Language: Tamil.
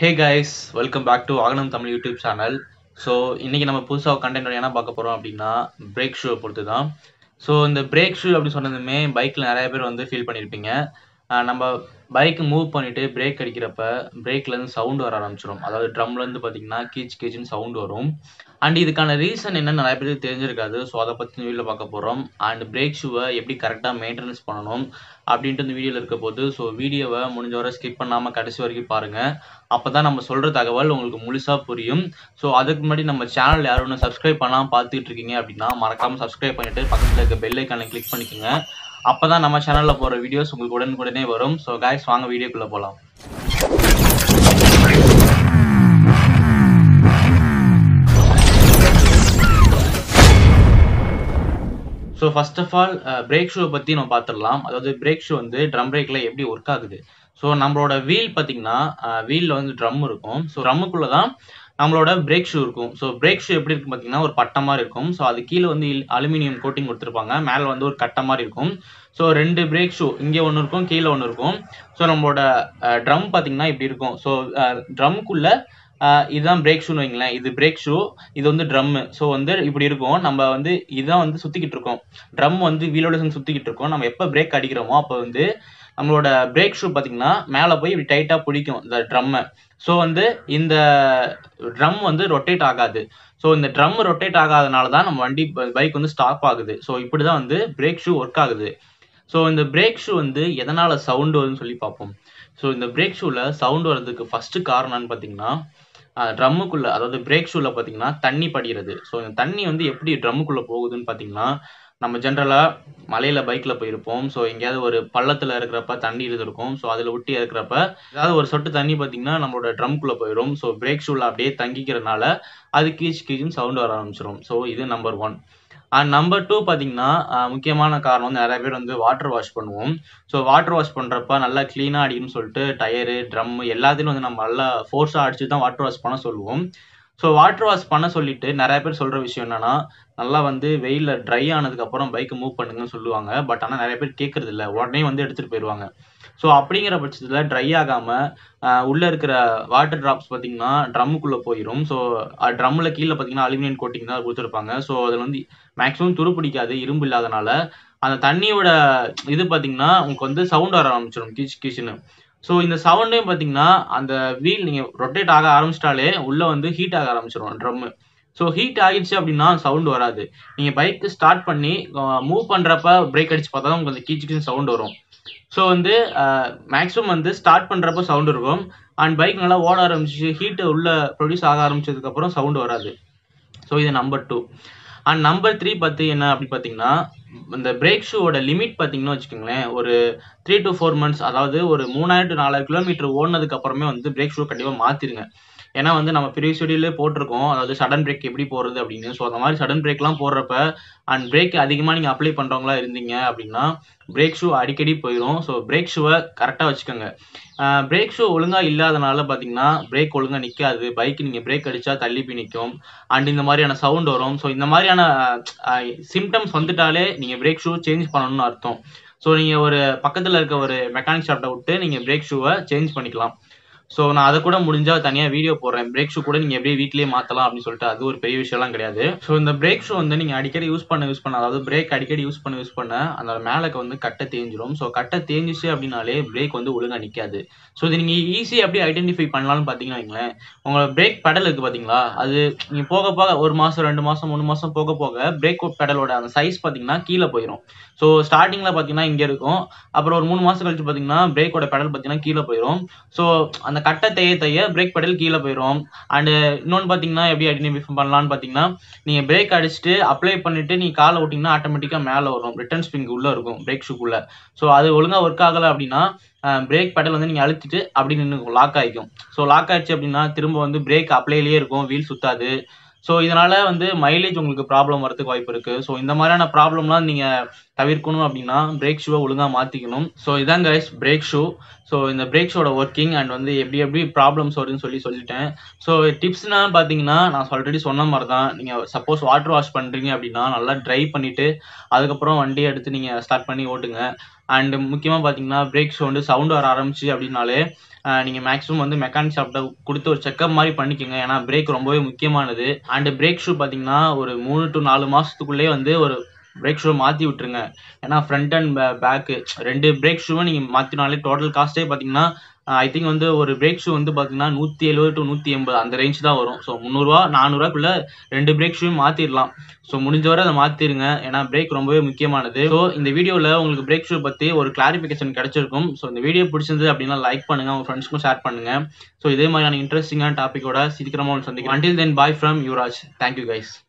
Hey guys, welcome back to Aganam Tamil YouTube channel. So இன்னைக்கு நம்ம புதுசா கண்டென்ட் என்ன பார்க்க போறோம் அப்படின்னா பிரேக் ஷூ பொறுத்து தான். ஸோ இந்த பிரேக் ஷூ அப்படி சொன்னதுமே பைக்கில் நிறைய பேர் வந்து ஃபீல் பண்ணியிருப்பீங்க. நம்ம பைக் மூவ் பண்ணிட்டு பிரேக் அடிக்கிறப்ப பிரேக்லேருந்து சவுண்ட் வர ஆரம்பிச்சிடும். அதாவது ட்ரம்லேருந்து பார்த்தீங்கன்னா கீச் கீச்சுன்னு சவுண்ட் வரும். அண்ட் இதுக்கான ரீசன் என்னன்னு நிறைய பேருக்கு தெரிஞ்சிருக்காது. ஸோ அதை பற்றி இந்த வீடியோவில் பார்க்க போகிறோம். அண்ட் பிரேக் ஷூவை எப்படி கரெக்டாக மெயின்டெனன்ஸ் பண்ணணும் அப்படின்ட்டு இந்த வீடியோவில் இருக்க போது. ஸோ வீடியோவை முடிஞ்ச வரை ஸ்கிப் பண்ணாமல் கடைசி வரைக்கும் பாருங்கள். அப்போ தான் நம்ம சொல்கிற தகவல் உங்களுக்கு முழுசாக புரியும். ஸோ அதுக்கு முன்னாடி நம்ம சேனல் யாரும் ஒன்று சப்ஸ்கிரைப் பண்ணாமல் பார்த்துட்டு இருக்கீங்க அப்படின்னா மறக்காமல் சப்ஸ்கிரைப் பண்ணிவிட்டு பக்கத்தில் இருக்க பெல் ஐக்கானை கிளிக் பண்ணிக்கோங்க. அப்போ தான் நம்ம சேனலில் போகிற வீடியோஸ் உங்களுக்கு உடனுக்குடனே வரும். ஸோ கைஸ் வாங்க வீடியோக்குள்ளே போகலாம். So first of all brake ஷூவை பற்றி நம்ம பார்த்துடலாம். அதாவது பிரேக் ஷூ வந்து ட்ரம் பிரேக்கில் எப்படி ஒர்க் ஆகுது. ஸோ நம்மளோட வீல் பார்த்தீங்கன்னா வீலில் வந்து ட்ரம் இருக்கும். ஸோ ட்ரம்முக்குள்ளே தான் நம்மளோட பிரேக் ஷூ இருக்கும். ஸோ பிரேக் ஷூ எப்படி இருக்கும் பார்த்தீங்கன்னா ஒரு பட்டை மாதிரி இருக்கும். ஸோ அது கீழே வந்து அலுமினியம் கோட்டிங் கொடுத்துருப்பாங்க. மேலே வந்து ஒரு கட்டை மாதிரி இருக்கும். ஸோ ரெண்டு பிரேக் ஷூ இங்கே ஒன்று இருக்கும், கீழே ஒன்று இருக்கும். ஸோ நம்மளோட ட்ரம் பார்த்தீங்கன்னா இப்படி இருக்கும். ஸோ ட்ரம்முக்குள்ளே இதுதான் பிரேக் ஷூன்னு வைங்களேன். இது பிரேக் ஷூ, இது வந்து ட்ரம்மு. ஸோ வந்து இப்படி இருக்கும். நம்ம வந்து இதுதான் வந்து சுற்றிக்கிட்டு இருக்கோம். ட்ரம் வந்து வீலோட சேர்ந்து சுற்றிக்கிட்டு இருக்கோம். நம்ம எப்போ பிரேக் அடிக்கிறோமோ அப்போ வந்து நம்மளோட பிரேக் ஷூ பார்த்தீங்கன்னா மேலே போய் இப்படி டைட்டாக பிடிக்கும் இந்த ட்ரம்மை. ஸோ வந்து இந்த ட்ரம் வந்து ரொட்டேட் ஆகாது. ஸோ இந்த ட்ரம் ரொட்டேட் ஆகாதனால தான் நம்ம வண்டி பைக் வந்து ஸ்டாப் ஆகுது. ஸோ இப்படி தான் வந்து பிரேக் ஷூ ஒர்க் ஆகுது. ஸோ இந்த பிரேக் ஷூ வந்து எதனால் சவுண்டு வருதுன்னு சொல்லி பார்ப்போம். ஸோ இந்த பிரேக் ஷூவில் சவுண்டு வர்றதுக்கு ஃபஸ்ட்டு காரணம்னு பார்த்தீங்கன்னா ட்ரம்முக்குள்ளே, அதாவது பிரேக் ஷூவில் பார்த்தீங்கன்னா தண்ணி படிகிறது. ஸோ இந்த தண்ணி வந்து எப்படி ட்ரம்முக்குள்ளே போகுதுன்னு பார்த்தீங்கன்னா நம்ம ஜென்ரலாக மலையில் பைக்கில் போயிருப்போம். ஸோ எங்கேயாவது ஒரு பள்ளத்தில் இருக்கிறப்ப தண்ணி இருந்திருக்கும். ஸோ அதில் ஒட்டி இருக்கிறப்ப ஏதாவது ஒரு சொட்டு தண்ணி பார்த்தீங்கன்னா நம்மளோட ட்ரம்குள்ளே போயிடும். ஸோ பிரேக் ஷூவில் அப்படியே தங்கிக்கிறனால அது கீச் கீச்சுன்னு சவுண்ட் வர ஆரம்பிச்சிடும். ஸோ இது நம்பர் 1. அண்ட் நம்பர் 2 பார்த்தீங்கன்னா முக்கியமான காரணம் வந்து நிறைய பேர் வந்து வாட்டர் வாஷ் பண்ணுவோம். ஸோ வாட்டர் வாஷ் பண்ணுறப்ப நல்லா க்ளீனாக அடிக்கணும்னு சொல்லிட்டு டயரு, ட்ரம் எல்லாத்தையும் வந்து நம்ம நல்லா ஃபோர்ஸாக அடிச்சு தான் வாட்டர் வாஷ் பண்ண சொல்லுவோம். ஸோ வாட்டர் வாஷ் பண்ண சொல்லிட்டு நிறைய பேர் சொல்கிற விஷயம் என்னன்னா நல்லா வந்து வெயிலில் ட்ரை ஆனதுக்கப்புறம் பைக்கை மூவ் பண்ணுங்கன்னு சொல்லுவாங்க. பட் ஆனால் நிறைய பேர் கேட்கறது இல்லை, உடனே வந்து எடுத்துகிட்டு போயிடுவாங்க. ஸோ அப்படிங்கிற பட்சத்தில் ட்ரை ஆகாமல் உள்ளே இருக்கிற வாட்டர் ட்ராப்ஸ் பார்த்தீங்கன்னா ட்ரம்முக்குள்ளே போயிடும். ஸோ ட்ரம்மில் கீழே பார்த்தீங்கன்னா அலுமினியம் கோட்டிங் தான் கொடுத்துருப்பாங்க. ஸோ அதில் வந்து மேக்ஸிமம் துரு பிடிக்காது, இரும்பு இல்லாதனால. அந்த தண்ணியோட இது பார்த்தீங்கன்னா உங்களுக்கு வந்து சவுண்ட் வர ஆரம்பிச்சிடும் கீச் கீச்சுன்னு. ஸோ இந்த சவுண்டையும் பார்த்தீங்கன்னா அந்த வீல் நீங்கள் ரொட்டேட் ஆக ஆரம்பிச்சிட்டாலே உள்ளே வந்து ஹீட் ஆக ஆரம்பிச்சிடும் ட்ரம்மு. ஸோ ஹீட் ஆகிடுச்சு அப்படின்னா சவுண்ட் வராது. நீங்கள் பைக்கு ஸ்டார்ட் பண்ணி மூவ் பண்ணுறப்ப பிரேக் அடிச்சு பார்த்தா தான் உங்களுக்கு அந்த கீச் கீச்சுன்னு சவுண்ட் வரும். ஸோ வந்து மேக்ஸிமம் வந்து ஸ்டார்ட் பண்ணுறப்ப சவுண்ட் இருக்கும். அண்ட் பைக் நல்லா ஓட ஆரம்பிச்சு ஹீட்டு உள்ளே ப்ரொடியூஸ் ஆக ஆரம்பிச்சதுக்கப்புறம் சவுண்ட் வராது. ஸோ இது நம்பர் 2. அண்ட் நம்பர் 3 பார்த்து என்ன அப்படி பார்த்தீங்கன்னா இந்த பிரேக் ஷூவோட லிமிட் பார்த்தீங்கன்னா வச்சுக்கோங்களேன், ஒரு 3 to 4 months, அதாவது ஒரு 3000 to 4000 கிலோமீட்டர் ஓடினதுக்கு அப்புறமே வந்து பிரேக் ஷூ கண்டிப்பாக மாற்றிடுங்க. ஏன்னா வந்து நம்ம ப்ரீவியஸ் வீடியோலே போட்டிருக்கோம், அதாவது சடன் பிரேக் எப்படி போடுறது அப்படின்னு. ஸோ அந்த மாதிரி சடன் பிரேக்லாம் போடுறப்ப அண்ட் பிரேக் அதிகமாக நீங்கள் அப்ளை பண்ணுறவங்களா இருந்தீங்க அப்படின்னா பிரேக் ஷூ அடிக்கடி போயிடும். ஸோ பிரேக் ஷூவை கரெக்டாக வச்சுக்கோங்க. பிரேக் ஷூ ஒழுங்காக இல்லாதனால பார்த்தீங்கன்னா பிரேக் ஒழுங்காக நிற்காது. பைக் நீங்கள் பிரேக் அடித்தா தள்ளி போய் நிற்கும். அண்ட் இந்த மாதிரியான சவுண்ட் வரும். ஸோ இந்த மாதிரியான சிம்டம்ஸ் வந்துட்டாலே நீங்கள் பிரேக் ஷூ சேஞ்ச் பண்ணணும்னு அர்த்தம். ஸோ நீங்கள் ஒரு பக்கத்தில் இருக்க ஒரு மெக்கானிக் ஷாப்பை விட்டு நீங்கள் பிரேக் ஷூவை சேஞ்ச் பண்ணிக்கலாம். ஸோ நான் அதை கூட முடிஞ்சால் தனியாக வீடியோ போடுறேன். பிரேக் ஷூ கூட நீங்கள் எப்படியே வீட்லேயே மாற்றலாம் அப்படின்னு சொல்லிட்டு, அது ஒரு பெரிய விஷயம்லாம் கிடையாது. ஸோ இந்த பிரேக் ஷூ வந்து நீங்கள் அடிக்கடி யூஸ் பண்ண அதாவது பிரேக் அடிக்கடி யூஸ் பண்ண அந்த மேலக்கு வந்து கட்டை தேஞ்சிடும். ஸோ கட்டை தேஞ்சிச்சு அப்படின்னாலே பிரேக் வந்து ஒழுங்காக நிற்காது. ஸோ இது நீங்கள் ஈஸியாக எப்படி ஐடென்டிஃபை பண்ணலாம்னு பார்த்தீங்கன்னா வைங்களேன், உங்களோட பிரேக் பெடல் இருக்குது பார்த்தீங்களா, அது நீங்கள் போக போக 1 மாதம் 2 மாதம் 3 மாதம் போக போக பிரேக் பெடலோட அந்த சைஸ் பார்த்தீங்கன்னா கீழே போயிடும். ஸோ ஸ்டார்டிங்கில் பார்த்தீங்கன்னா இங்கே இருக்கும். அப்புறம் ஒரு 3 மாதம் கழிச்சு பார்த்தீங்கன்னா பிரேக்கோட பெடல் பார்த்தீங்கன்னா கீழே போயிடும். ஸோ அந்த கட்டை தைய பிரேக் பெடல் கீழே போயிடும். அண்டு இன்னொன்று பார்த்தீங்கன்னா எப்படி ஐடென்டிஃபை பண்ணலான்னு பார்த்தீங்கன்னா, நீங்கள் பிரேக் அடிச்சுட்டு அப்ளை பண்ணிட்டு நீங்கள் காலை விட்டிங்கன்னா ஆட்டோமேட்டிக்காக மேலே வரும். ரிட்டர்ன் ஸ்ப்ரிங் உள்ளே இருக்கும் பிரேக் ஷூக்குள்ளே. ஸோ அது ஒழுங்காக ஒர்க் ஆகலை அப்படின்னா பிரேக் பெடல் வந்து நீங்கள் அழுத்திட்டு அப்படி நின்று லாக் ஆகிக்கும். ஸோ லாக் ஆகிடுச்சு அப்படின்னா திரும்ப வந்து பிரேக் அப்ளைலேயே இருக்கும், வீல் சுத்தாது. ஸோ இதனால் வந்து மைலேஜ் உங்களுக்கு ப்ராப்ளம் வரதுக்கு வாய்ப்பு இருக்குது. ஸோ இந்த மாதிரியான ப்ராப்ளம்லாம் நீங்கள் தவிர்க்கணும் அப்படின்னா பிரேக் ஷூவை ஒழுங்காக மாற்றிக்கணும். ஸோ இதான் கைஸ் பிரேக் ஷூ. ஸோ இந்த பிரேக் ஷூவோட ஒர்க்கிங் அண்ட் வந்து எப்படி ப்ராப்ளம்ஸ் வருதுன்னு சொல்லிட்டேன். ஸோ டிப்ஸ்னால் பார்த்தீங்கன்னா நான் ஆல்ரெடி சொன்ன மாதிரி தான். நீங்கள் சப்போஸ் வாட்டர் வாஷ் பண்ணுறீங்க அப்படின்னா நல்லா ட்ரை பண்ணிவிட்டு அதுக்கப்புறம் வண்டியை எடுத்து நீங்கள் ஸ்டார்ட் பண்ணி ஓட்டுங்க. அண்ட் முக்கியமாக பார்த்தீங்கன்னா பிரேக் ஷூ வந்து சவுண்டு வர ஆரம்பிச்சு அப்படின்னாலே நீங்கள் மேக்ஸிமம் வந்து மெக்கானிக் ஷாப்ட்ட கொடுத்து ஒரு செக்அப் மாதிரி பண்ணிக்கோங்க. ஏன்னா பிரேக் ரொம்பவே முக்கியமானது. அண்ட் பிரேக் ஷூ பார்த்தீங்கன்னா ஒரு 3 to 4 மாதத்துக்குள்ளேயே வந்து ஒரு பிரேக் ஷூ மாற்றி விட்டுருங்க. ஏன்னா ஃப்ரண்ட் அண்ட் பேக்கு 2 பிரேக் ஷூவை நீங்கள் மாற்றினாலே டோட்டல் காஸ்ட்டே பார்த்தீங்கன்னா ஐ திங்க் வந்து ஒரு பிரேக் ஷூ வந்து பார்த்தீங்கன்னா 170 to 180 அந்த ரேஞ்ச் தான் வரும். ஸோ 300 400 2 பிரேக் ஷூ மாற்றிடலாம். ஸோ முடிஞ்ச வரை அதை மாற்றிடுங்க. ஏன்னா பிரேக் ரொம்பவே முக்கியமானது. ஸோ இந்த வீடியோவில் உங்களுக்கு பிரேக் ஷூ பற்றி ஒரு கிளாரிஃபிகேஷன் கிடைச்சிருக்கும். ஸோ இந்த வீடியோ பிடிச்சிருந்தது அப்படின்னா லைக் பண்ணுங்கள், உங்கள் ஃப்ரெண்ட்ஸ்க்கும் ஷேர் பண்ணுங்கள். ஸோ இதே மாதிரியான இன்ட்ரெஸ்டிங்கான டாப்பிக்கோட சீக்கிரமாக சந்திக்கிறேன். Until then, bye from Yuvraj. Thank you guys.